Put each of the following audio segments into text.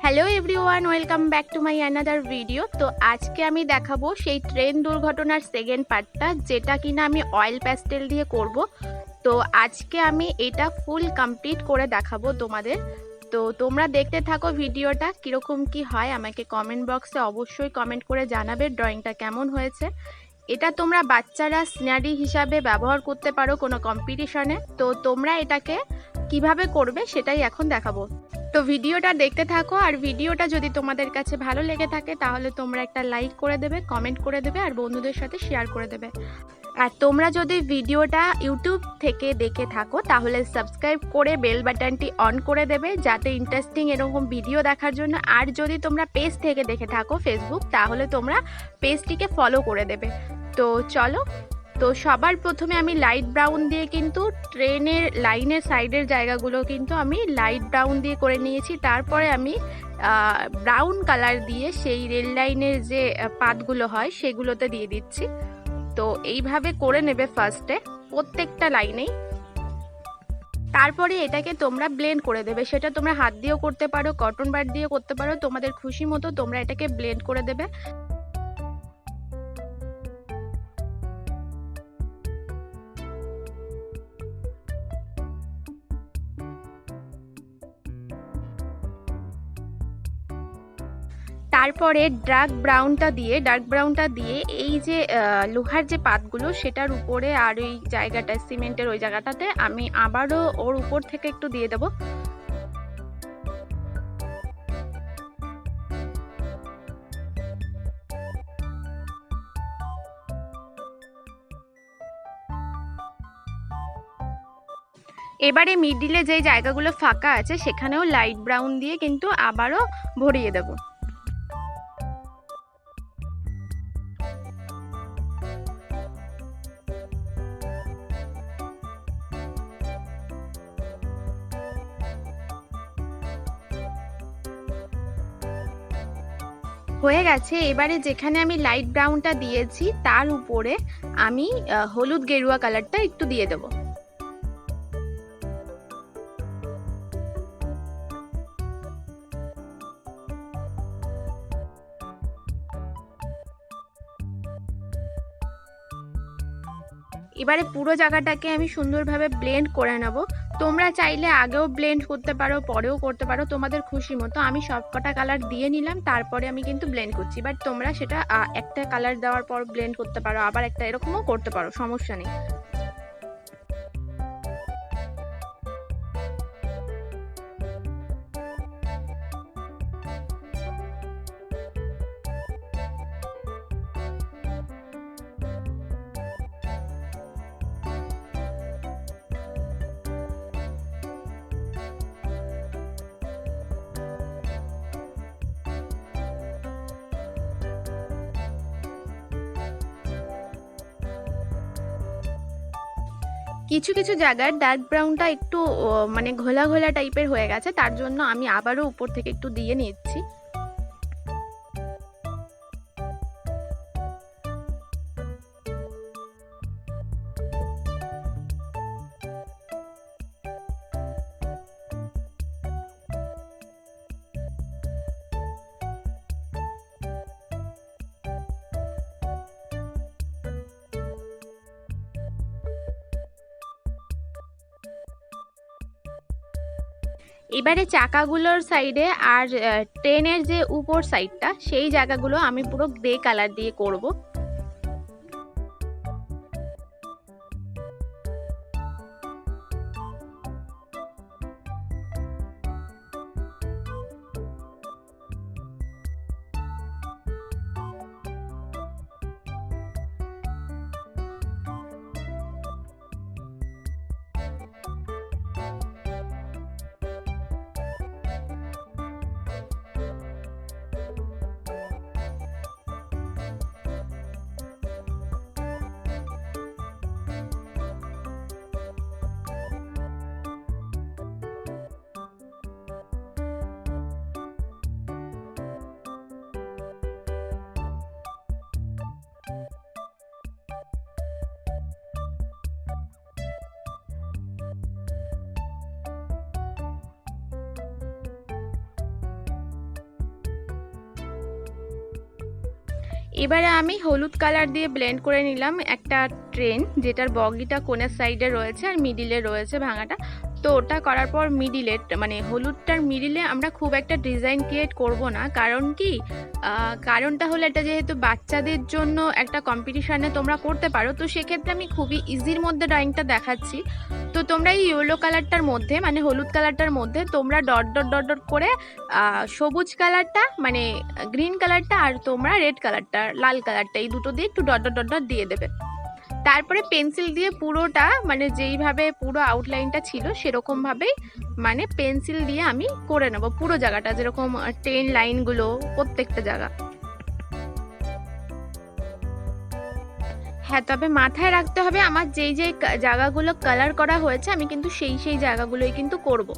Hello everyone, welcome back to my another video. তো আজকে আমি দেখাবো সেই ট্রেন দুর্ঘটনার সেকেন্ড পার্টটা, যেটা কিনা আমি অয়েল প্যাস্টেল দিয়ে করব। তো আজকে আমি এটা ফুল কমপ্লিট করে দেখাবো তোমাদের। তো তোমরা দেখতে থাকো ভিডিওটা, কীরকম কি হয় আমাকে কমেন্ট বক্সে অবশ্যই কমেন্ট করে জানাবে ড্রয়িংটা কেমন হয়েছে। এটা তোমরা বাচ্চারা সিনারি হিসাবে ব্যবহার করতে পারো কোনো কম্পিটিশনে। তো তোমরা এটাকে কিভাবে করবে সেটাই এখন দেখাবো। তো ভিডিওটা দেখতে থাকো, আর ভিডিওটা যদি তোমাদের কাছে ভালো লেগে থাকে তাহলে তোমরা একটা লাইক করে দেবে, কমেন্ট করে দেবে, আর বন্ধুদের সাথে শেয়ার করে দেবে। আর তোমরা যদি ভিডিওটা ইউটিউব থেকে দেখে থাকো তাহলে সাবস্ক্রাইব করে বেল বাটনটি অন করে দেবে, যাতে ইন্টারেস্টিং এরকম ভিডিও দেখার জন্য। আর যদি তোমরা পেজ থেকে দেখে থাকো ফেসবুক, তাহলে তোমরা পেজটিকে ফলো করে দেবে। তো চলো। তো সবার প্রথমে আমি লাইট ব্রাউন দিয়ে কিন্তু ট্রেনের লাইনের সাইডের জায়গাগুলো কিন্তু আমি লাইট ব্রাউন দিয়ে করে নিয়েছি। তারপরে আমি ব্রাউন কালার দিয়ে সেই রেল লাইনের যে পাতগুলো হয় সেগুলোতে দিয়ে দিচ্ছি। তো এইভাবে করে নেবে ফার্স্টে প্রত্যেকটা লাইনেই। তারপরে এটাকে তোমরা ব্লেন্ড করে দেবে, সেটা তোমরা হাত দিয়েও করতে পারো, কটন বাড দিয়ে করতে পারো, তোমাদের খুশি মতো তোমরা এটাকে ব্লেন্ড করে দেবে। তারপরে ডার্ক ব্রাউনটা দিয়ে এই যে লোহার যে পাতগুলো সেটার উপরে আর ওই জায়গাটা সিমেন্টের ওই জায়গাটাতে আমি আবারও ওর উপর থেকে একটু দিয়ে দেবো। এবারে মিডিলে যে জায়গাগুলো ফাঁকা আছে সেখানেও লাইট ব্রাউন দিয়ে কিন্তু আবারও ভরিয়ে দেবো। হয়ে গেছে। এবারে যেখানে আমি লাইট ব্রাউনটা দিয়েছি তার উপরে আমি হলুদ গেরুয়া কালারটা একটু দিয়ে দেবো। এবারে পুরো জায়গাটাকে আমি সুন্দরভাবে ব্লেন্ড করে নেব। তোমরা চাইলে আগেও ব্লেন্ড করতে পারো, পরেও করতে পারো, তোমাদের খুশি মতো। আমি সবকটা কালার দিয়ে নিলাম, তারপরে আমি কিন্তু ব্লেন্ড করছি। বাট তোমরা সেটা একটা কালার দেওয়ার পর ব্লেন্ড করতে পারো, আবার একটা এরকমও করতে পারো, সমস্যা নেই। কিছু কিছু জায়গায় ডার্ক ব্রাউনটা একটু মানে ঘোলা ঘোলা টাইপের হয়ে গেছে, তার জন্য আমি আবারও উপর থেকে একটু দিয়ে নিচ্ছি। এবারে চাকাগুলোর সাইডে আর ট্রেনের যে উপর সাইডটা সেই জায়গাগুলো আমি পুরো গ্রে কালার দিয়ে করব। এবারে আমি হলুদ কালার দিয়ে ব্লেন্ড করে নিলাম একটা ট্রেন, যেটার বগিটা কোণের সাইডে রয়েছে আর মিডিলে রয়েছে ভাঙাটা। তো ওটা করার পর মিডিলে মানে হলুদটার মিডিলে আমরা খুব একটা ডিজাইন ক্রিয়েট করব না, কারণ কি কারণটা হলো এটা যেহেতু বাচ্চাদের জন্য একটা কম্পিটিশানে তোমরা করতে পারো, তো সেক্ষেত্রে আমি খুবই ইজির মধ্যে ড্রয়িংটা দেখাচ্ছি। তো তোমরা এই ইয়েলো কালারটার মধ্যে মানে হলুদ কালারটার মধ্যে তোমরা ডট ডট ডট ডট করে সবুজ কালারটা মানে গ্রিন কালারটা আর তোমরা রেড কালারটা লাল কালারটা এই দুটো দিয়ে একটু ডট ডট ডট ডট দিয়ে দেবে। তারপরে পেন্সিল দিয়ে পুরোটা মানে যেইভাবে পুরো আউটলাইনটা ছিল সেরকমভাবেই মানে পেন্সিল দিয়ে আমি করে নেব পুরো জায়গাটা, যেরকম ট্রেন লাইনগুলো প্রত্যেকটা জায়গা। হ্যাঁ, তবে মাথায় রাখতে হবে আমার যেই যেই জায়গাগুলো কালার করা হয়েছে আমি কিন্তু সেই জায়গাগুলোই কিন্তু করব।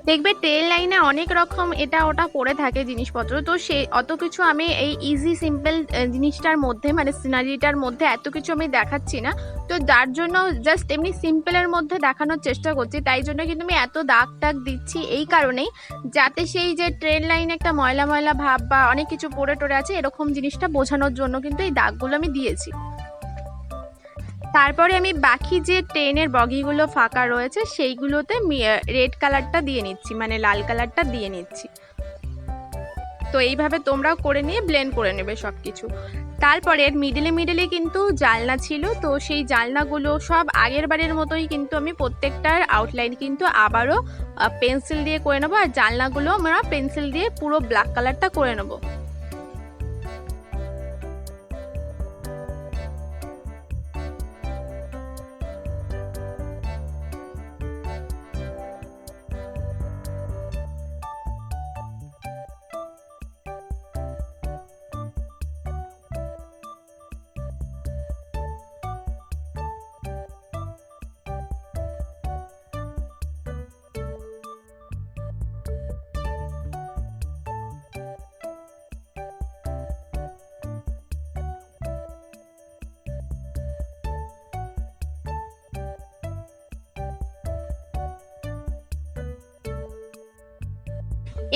দেখবে ট্রেন লাইনে অনেক রকম এটা ওটা পড়ে থাকে জিনিসপত্র, তো সে অত কিছু আমি এই ইজি সিম্পল জিনিসটার মধ্যে মানে সিনারিটার মধ্যে এত কিছু আমি দেখাচ্ছি না। তো যার জন্য জাস্ট এমনি সিম্পলের মধ্যে দেখানোর চেষ্টা করছি, তাই জন্য কিন্তু আমি এত দাগ টাগ দিচ্ছি এই কারণেই, যাতে সেই যে ট্রেন লাইনে একটা ময়লা ময়লা ভাব বা অনেক কিছু পড়ে টড়ে আছে এরকম জিনিসটা বোঝানোর জন্য কিন্তু এই দাগগুলো আমি দিয়েছি। তারপরে আমি বাকি যে ট্রেনের বগিগুলো ফাঁকা রয়েছে সেইগুলোতে রেড কালারটা দিয়ে নিচ্ছি, মানে লাল কালারটা দিয়ে নিচ্ছি। তো এইভাবে তোমরাও করে নিয়ে ব্লেন্ড করে নেবে সব কিছু। তারপরে মিডিলে মিডিলে কিন্তু জানলা ছিল, তো সেই জানলাগুলো সব আগের বারের মতোই কিন্তু আমি প্রত্যেকটার আউটলাইন কিন্তু আবারও পেন্সিল দিয়ে করে নেবো, আর জানলাগুলো আমরা পেন্সিল দিয়ে পুরো ব্ল্যাক কালারটা করে নেবো।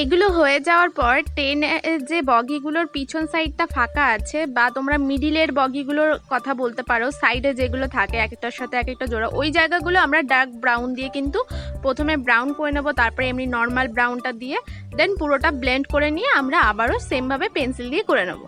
এগুলো হয়ে যাওয়ার পর ট্রেনের যে বগিগুলোর পিছন সাইডটা ফাঁকা আছে, বা তোমরা মিডিলের বগিগুলোর কথা বলতে পারো, সাইডে যেগুলো থাকে এক একটার সাথে এক একটা জোড়া, ওই জায়গাগুলো আমরা ডার্ক ব্রাউন দিয়ে কিন্তু প্রথমে ব্রাউন করে নেবো, তারপরে এমনি নর্মাল ব্রাউনটা দিয়ে দেন পুরোটা ব্লেন্ড করে নিয়ে আমরা আবারও সেমভাবে পেন্সিল দিয়ে করে নেবো।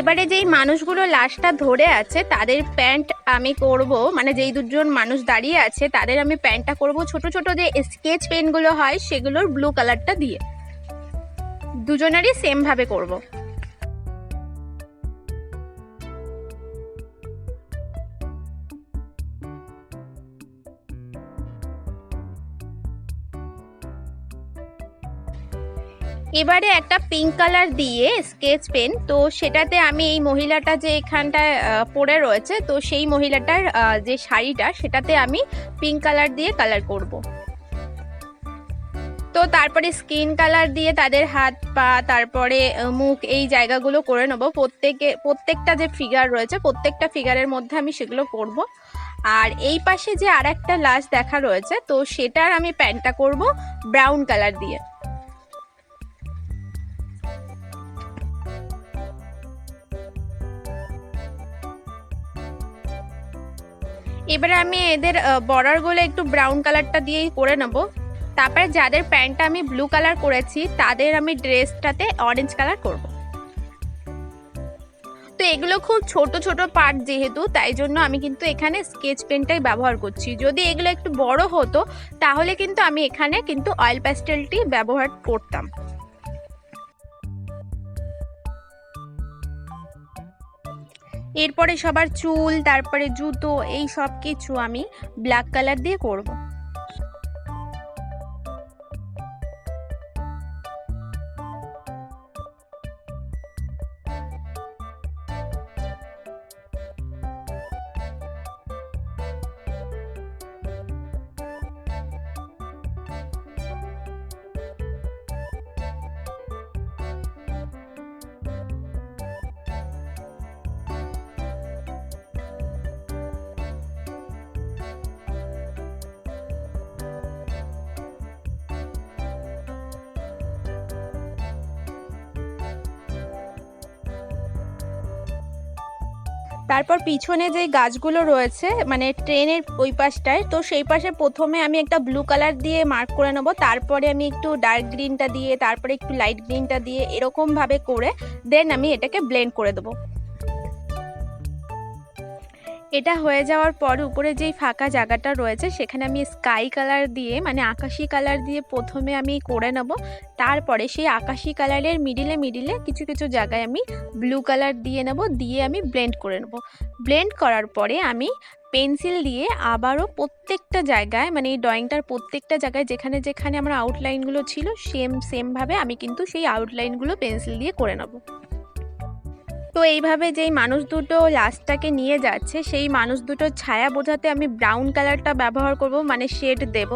এবারে যেই মানুষগুলো লাশটা ধরে আছে তাদের প্যান্ট আমি করব, মানে যেই দুজন মানুষ দাঁড়িয়ে আছে তাদের আমি প্যান্টটা করব ছোট ছোট যে স্কেচ পেনগুলো হয় সেগুলোর ব্লু কালারটা দিয়ে, দুজনেরই সেম ভাবে করব। এবারে একটা পিঙ্ক কালার দিয়ে স্কেচ পেন, তো সেটাতে আমি এই মহিলাটা যে এখানটায় পড়ে রয়েছে, তো সেই মহিলাটার যে শাড়িটা সেটাতে আমি পিঙ্ক কালার দিয়ে কালার করব। তো তারপরে স্কিন কালার দিয়ে তাদের হাত পা তারপরে মুখ এই জায়গাগুলো করে নেবো, প্রত্যেকটা যে ফিগার রয়েছে প্রত্যেকটা ফিগারের মধ্যে আমি সেগুলো করব। আর এই পাশে যে আর একটা লাশ দেখা রয়েছে তো সেটার আমি প্যান্টটা করব ব্রাউন কালার দিয়ে। এবারে আমি এদের বর্ডারগুলো একটু ব্রাউন কালারটা দিয়েই করে নেব। তারপরে যাদের প্যান্টটা আমি ব্লু কালার করেছি তাদের আমি ড্রেসটাতে অরেঞ্জ কালার করব। তো এগুলো খুব ছোট ছোট পার্ট যেহেতু, তাই জন্য আমি কিন্তু এখানে স্কেচ পেনটাই ব্যবহার করছি। যদি এগুলো একটু বড় হতো তাহলে কিন্তু আমি এখানে কিন্তু অয়েল প্যাস্টেলটি ব্যবহার করতাম। এরপরে সবার চুল তারপরে জুতো এই সব কিছু আমি ব্ল্যাক কালার দিয়ে করব। তারপর পিছনে যে গাছগুলো রয়েছে মানে ট্রেনের ওই পাশটায়, তো সেই পাশে প্রথমে আমি একটা ব্লু কালার দিয়ে মার্ক করে নেব, তারপরে আমি একটু ডার্ক গ্রিনটা দিয়ে, তারপরে একটু লাইট গ্রিনটা দিয়ে এরকমভাবে করে দেন আমি এটাকে ব্লেন্ড করে দেবো। এটা হয়ে যাওয়ার পর উপরে যেই ফাঁকা জায়গাটা রয়েছে সেখানে আমি স্কাই কালার দিয়ে মানে আকাশি কালার দিয়ে প্রথমে আমি করে নেব, তারপরে সেই আকাশি কালারের মিডিলে কিছু কিছু জায়গায় আমি ব্লু কালার দিয়ে নেব, দিয়ে আমি ব্লেন্ড করে নেব। ব্লেন্ড করার পরে আমি পেন্সিল দিয়ে আবারও প্রত্যেকটা জায়গায় মানে এই ড্রয়িংটার প্রত্যেকটা জায়গায় যেখানে যেখানে আমার আউটলাইনগুলো ছিল সেমভাবে আমি কিন্তু সেই আউটলাইনগুলো পেন্সিল দিয়ে করে নেব। তো এইভাবে যেই মানুষ দুটো লাশটাকে নিয়ে যাচ্ছে সেই মানুষ দুটোর ছায়া বোঝাতে আমি ব্রাউন কালারটা ব্যবহার করব, মানে শেড দেব।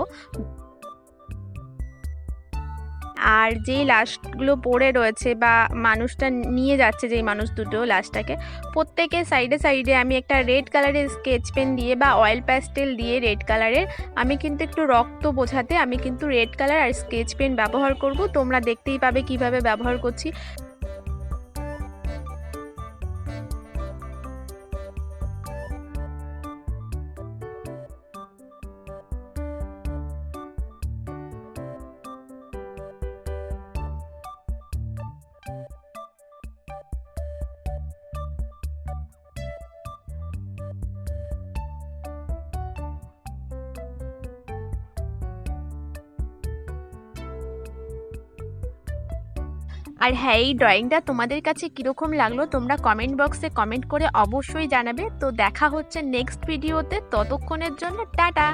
আর যেই লাশগুলো পড়ে রয়েছে বা মানুষটা নিয়ে যাচ্ছে যেই মানুষ দুটো লাশটাকে, প্রত্যেকের সাইডে সাইডে আমি একটা রেড কালারের স্কেচ পেন দিয়ে বা অয়েল প্যাস্টেল দিয়ে রেড কালারের আমি কিন্তু একটু রক্ত বোঝাতে আমি কিন্তু রেড কালার আর স্কেচ পেন ব্যবহার করব। তোমরা দেখতেই পাবে কিভাবে ব্যবহার করছি। আর হ্যাঁ, এই ড্রয়িংটা তোমাদের কাছে কীরকম লাগলো তোমরা কমেন্ট বক্সে কমেন্ট করে অবশ্যই জানাবে। তো দেখা হচ্ছে নেক্সট ভিডিওতে, ততক্ষণের জন্য টাটা।